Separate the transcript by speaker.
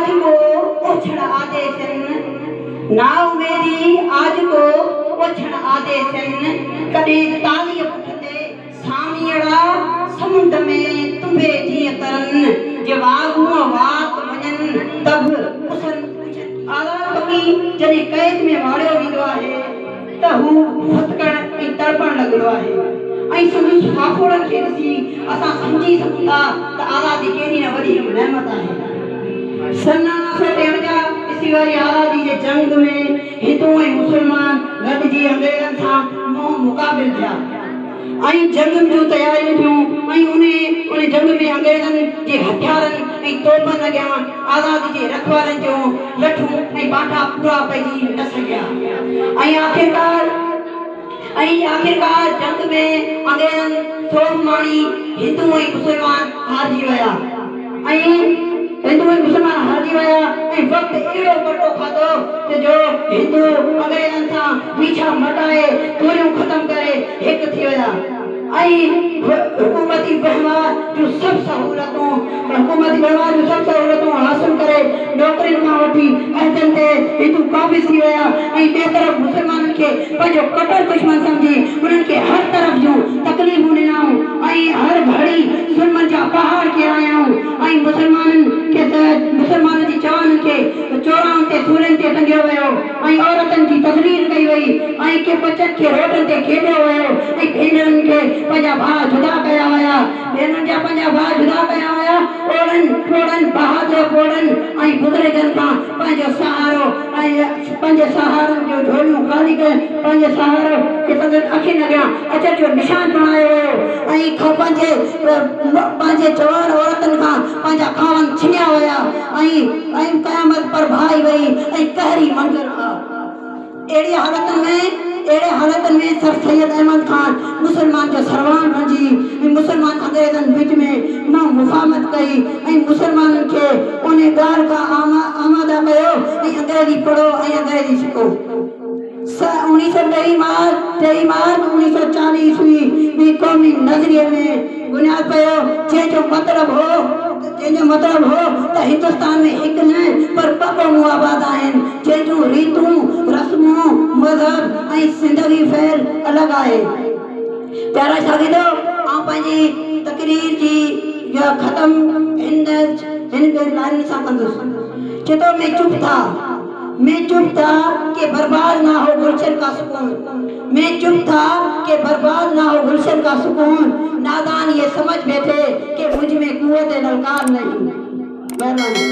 Speaker 1: आज को ओछड़ आदेशन ना उमेदी आज को ओछड़ आदेशन कदे ताली पुठते सामियड़ा समुंड में तुम्बे जीअं तरन जे वागू वात वञन तब उसन आला पकी जने कैद में वाड़ियो वेंदो आहे त हू फटकण ऐं तड़पण लॻंदो आहे ऐं संदसि फाफोड़नि खे ॾिसी असां सम्झी सघूं था त आज़ादी केॾी न वॾी हिकु नेमत आहे। सन 1953 ईस्वी वारी आज़ादी जे जंग में हिंदू ऐं मुस्लमान गॾिजी अंग्रेज़नि सां मुंहुं मुक़ाबिल थिया ऐं जंग जूं तयारियूं थियूं ऐं उन जंग में अंग्रेज़नि जे हथियारनि ऐं तोपनि अॻियां आज़ादी जे रखवारनि जूं लठूं ऐं बांटा पूरा पइजी न सघिया ऐं आख़िरकार जंग में अंग्रेज़नि सोभ माणी हिंदू ऐं मुस्लमान हारजी विया ऐं वक़्तु अहिड़ो कटो खाधो त जो हिंदू अंग्रेज़नि सां पीछा मटाए गोलियूं ख़तमु करे हिकु थी विया ऐं हुकूमती वहिंवार जूं सभु सहूलियतूं हासिल करे नौकरियुनि खां वठी अहदनि ते हिंदू क़ाबिज़ थी विया ऐं ॿिए तरफ़ मुस्लमाननि खे पंहिंजो कटर दुश्मन सम्झी उन्हनि खे हर तरफ़ जूं तकलीफ़ूं ॾिनाऊं ऐं हर घड़ी ज़ुल्मनि जा पहाड़ किरायाऊं ऐं मुस्लमाननि जी जवाननि खे चौराहनि ते सूरनि ते टंगियो वियो ऐं औरतनि जी तज़लील कई वई ऐं के बचनि खे रोडनि ते खेॾियो वियो ऐं भेनरुनि खे पंहिंजा भाउ जुदा कया विया ओड़नि बहादुर कोड़नि ऐं बुज़ुर्गनि खां पंहिंजे सहारनि जो झोलियूं ख़ाली करे पंहिंजे सहारो खे संदसि अखियुनि अॻियां अचण जो निशान बणायो वियो ऐं पंहिंजे जवान औरतुनि खां पंहिंजा खावन छिनिया विया ऐं क़यामत पर भाई वई ऐं कहरी मंज़र अहिड़ी हालतुनि में सर सैयद अहमद खान मुसलमान जो सरवान बणिजी ऐं मुसलमान अंग्रेज़नि विच में मुफ़ाहमत कई ऐं मुसलमाननि खे उन ॻाल्हि खां आमादा कयो ऐं अंग्रेज़ी पढ़ो ऐं अंग्रेज़ी सिखो। 1923 मार्च 1940 ईस्वी में क़ौमी नज़रिए में बुनियाद पियो जंहिंजो मतिलबु हो त हिंदुस्तान में हिकु न पर ॿ क़ौमूं आबाद आहिनि जंहिंजूं रीतूं रस्मूं मज़हब ऐं ज़िंदगी फ़ैल अलॻि आहे। प्यारा शागिर्दो आउं पंहिंजी तक़रीर जी ख़तमु हिन लाइनुनि सां कंदुसि चतो मैं चुप था कि बर्बाद ना हो गुलशन का सुकून मैं चुप था कि बर्बाद ना हो गुलशन का सुकून नादान ये समझ बैठे कि मुझ में कुव्वत ललकार नहीं। मेहरबानी।